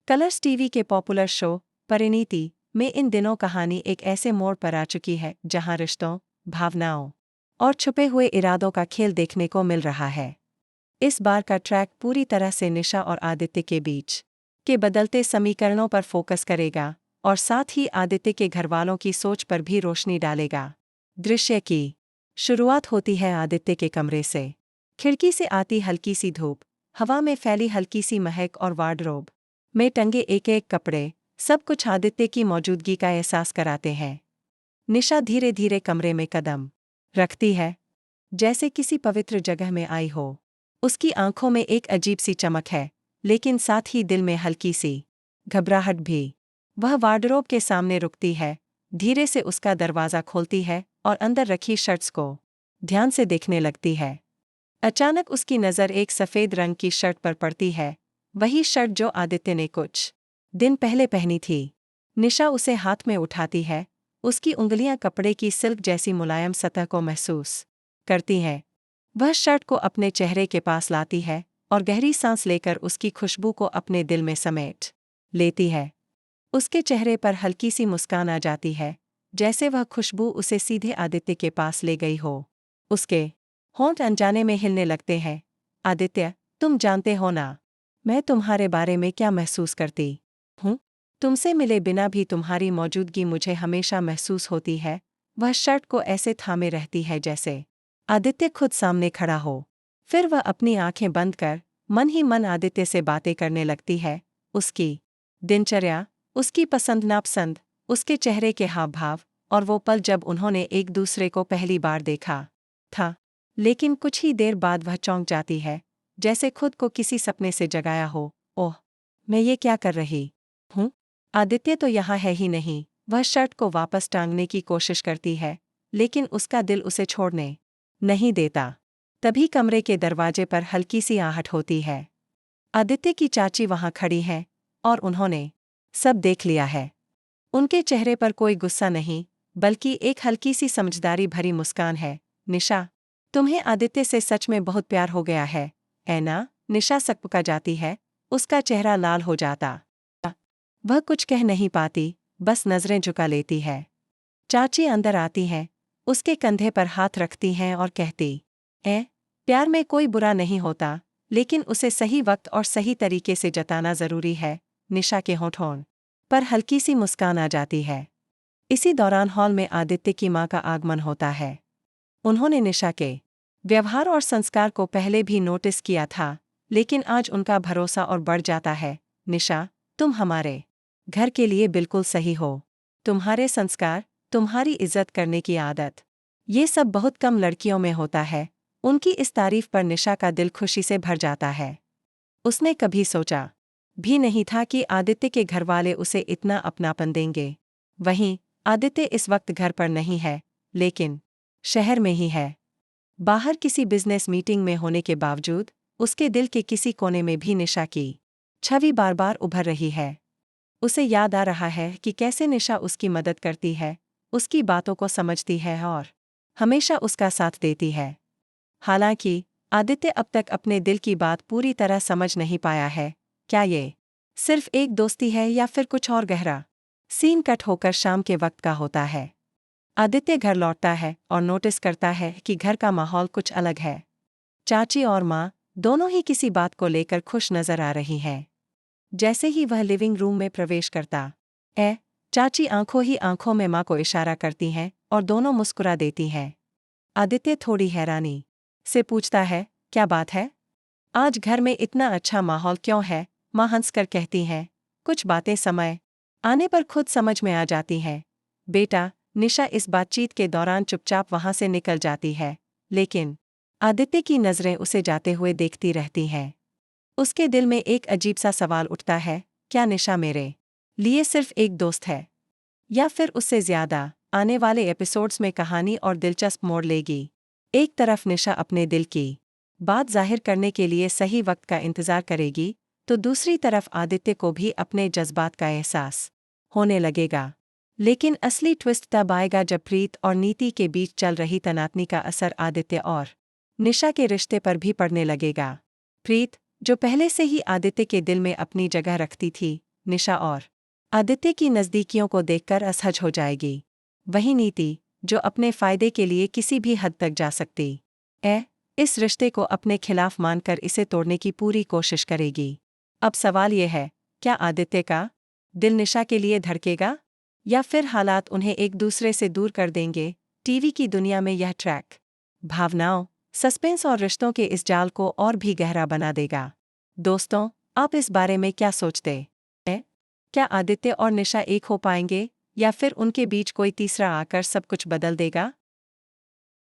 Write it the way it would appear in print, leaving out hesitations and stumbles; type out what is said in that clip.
Colors TV के popular show Parineeti में इन दिनों कहानी एक ऐसे मोड़ पर आ चुकी है जहां रिश्तों, भावनाओं और छुपे हुए इरादों का खेल देखने को मिल रहा है। इस बार का ट्रैक पूरी तरह से निशा और आदित्य के बीच के बदलते समीकरणों पर फोकस करेगा और साथ ही आदित्य के घरवालों की सोच पर भी रोशनी डालेगा। दृश्य की शुरुआत होती है आदित्य के कमरे से। खिड़की से आती हल्की सी धूप, हवा में फैली हल्की सी महक और वार्डरोब में टंगे एक एक कपड़े, सब कुछ आदित्य की मौजूदगी का एहसास कराते हैं। निशा धीरे धीरे कमरे में कदम रखती है, जैसे किसी पवित्र जगह में आई हो। उसकी आंखों में एक अजीब सी चमक है, लेकिन साथ ही दिल में हल्की सी घबराहट भी। वह वार्डरोब के सामने रुकती है, धीरे से उसका दरवाज़ा खोलती है और अंदर रखी शर्ट्स को ध्यान से देखने लगती है। अचानक उसकी नज़र एक सफ़ेद रंग की शर्ट पर पड़ती है, वही शर्ट जो आदित्य ने कुछ दिन पहले पहनी थी। निशा उसे हाथ में उठाती है, उसकी उंगलियां कपड़े की सिल्क जैसी मुलायम सतह को महसूस करती हैं। वह शर्ट को अपने चेहरे के पास लाती है और गहरी सांस लेकर उसकी खुशबू को अपने दिल में समेट लेती है। उसके चेहरे पर हल्की सी मुस्कान आ जाती है, जैसे वह खुशबू उसे सीधे आदित्य के पास ले गई हो। उसके होंठ अनजाने में हिलने लगते हैं। आदित्य, तुम जानते हो ना, मैं तुम्हारे बारे में क्या महसूस करती हूँ। तुमसे मिले बिना भी तुम्हारी मौजूदगी मुझे हमेशा महसूस होती है। वह शर्ट को ऐसे थामे रहती है जैसे आदित्य खुद सामने खड़ा हो। फिर वह अपनी आंखें बंद कर मन ही मन आदित्य से बातें करने लगती है। उसकी दिनचर्या, उसकी पसंद नापसंद, उसके चेहरे के हाव भाव और वो पल जब उन्होंने एक दूसरे को पहली बार देखा था। लेकिन कुछ ही देर बाद वह चौंक जाती है, जैसे खुद को किसी सपने से जगाया हो। ओह, मैं ये क्या कर रही हूँ? आदित्य तो यहाँ है ही नहीं। वह शर्ट को वापस टांगने की कोशिश करती है, लेकिन उसका दिल उसे छोड़ने नहीं देता। तभी कमरे के दरवाजे पर हल्की सी आहट होती है। आदित्य की चाची वहाँ खड़ी हैं और उन्होंने सब देख लिया है। उनके चेहरे पर कोई गुस्सा नहीं, बल्कि एक हल्की सी समझदारी भरी मुस्कान है। निशा, तुम्हें आदित्य से सच में बहुत प्यार हो गया है, ऐ ना? निशा सकपका जाती है, उसका चेहरा लाल हो जाता। वह कुछ कह नहीं पाती, बस नजरें झुका लेती है। चाची अंदर आती हैं, उसके कंधे पर हाथ रखती हैं और कहती, प्यार में कोई बुरा नहीं होता, लेकिन उसे सही वक्त और सही तरीके से जताना जरूरी है। निशा के होठों पर हल्की सी मुस्कान आ जाती है। इसी दौरान हॉल में आदित्य की मां का आगमन होता है। उन्होंने निशा के व्यवहार और संस्कार को पहले भी नोटिस किया था, लेकिन आज उनका भरोसा और बढ़ जाता है। निशा, तुम हमारे घर के लिए बिल्कुल सही हो। तुम्हारे संस्कार, तुम्हारी इज्जत करने की आदत, ये सब बहुत कम लड़कियों में होता है। उनकी इस तारीफ पर निशा का दिल खुशी से भर जाता है। उसने कभी सोचा भी नहीं था कि आदित्य के घरवाले उसे इतना अपनापन देंगे। वहीं आदित्य इस वक्त घर पर नहीं है, लेकिन शहर में ही है। बाहर किसी बिजनेस मीटिंग में होने के बावजूद उसके दिल के किसी कोने में भी निशा की छवि बार बार उभर रही है। उसे याद आ रहा है कि कैसे निशा उसकी मदद करती है, उसकी बातों को समझती है और हमेशा उसका साथ देती है। हालांकि आदित्य अब तक अपने दिल की बात पूरी तरह समझ नहीं पाया है। क्या ये सिर्फ एक दोस्ती है या फिर कुछ और गहरा? सीन कट होकर शाम के वक्त का होता है। आदित्य घर लौटता है और नोटिस करता है कि घर का माहौल कुछ अलग है। चाची और माँ दोनों ही किसी बात को लेकर खुश नजर आ रही हैं। जैसे ही वह लिविंग रूम में प्रवेश करता चाची आंखों ही आंखों में माँ को इशारा करती हैं और दोनों मुस्कुरा देती हैं। आदित्य थोड़ी हैरानी से पूछता है, क्या बात है? आज घर में इतना अच्छा माहौल क्यों है? माँ हंसकर कहती हैं, कुछ बातें समय आने पर खुद समझ में आ जाती हैं। बेटा, निशा इस बातचीत के दौरान चुपचाप वहां से निकल जाती है, लेकिन आदित्य की नजरें उसे जाते हुए देखती रहती हैं। उसके दिल में एक अजीब सा सवाल उठता है, क्या निशा मेरे लिए सिर्फ एक दोस्त है, या फिर उससे ज्यादा? आने वाले एपिसोड्स में कहानी और दिलचस्प मोड़ लेगी। एक तरफ निशा अपने दिल की बात जाहिर करने के लिए सही वक्त का इंतजार करेगी, तो दूसरी तरफ आदित्य को भी अपने जज्बात का एहसास होने लगेगा। लेकिन असली ट्विस्ट तब आएगा जब प्रीत और नीति के बीच चल रही तनातनी का असर आदित्य और निशा के रिश्ते पर भी पड़ने लगेगा। प्रीत, जो पहले से ही आदित्य के दिल में अपनी जगह रखती थी, निशा और आदित्य की नज़दीकियों को देखकर असहज हो जाएगी। वही नीति, जो अपने फायदे के लिए किसी भी हद तक जा सकती है, इस रिश्ते को अपने खिलाफ मानकर इसे तोड़ने की पूरी कोशिश करेगी। अब सवाल यह है, क्या आदित्य का दिल निशा के लिए धड़केगा, या फिर हालात उन्हें एक दूसरे से दूर कर देंगे? टीवी की दुनिया में यह ट्रैक भावनाओं, सस्पेंस और रिश्तों के इस जाल को और भी गहरा बना देगा। दोस्तों, आप इस बारे में क्या सोचते हैं? क्या आदित्य और निशा एक हो पाएंगे, या फिर उनके बीच कोई तीसरा आकर सब कुछ बदल देगा?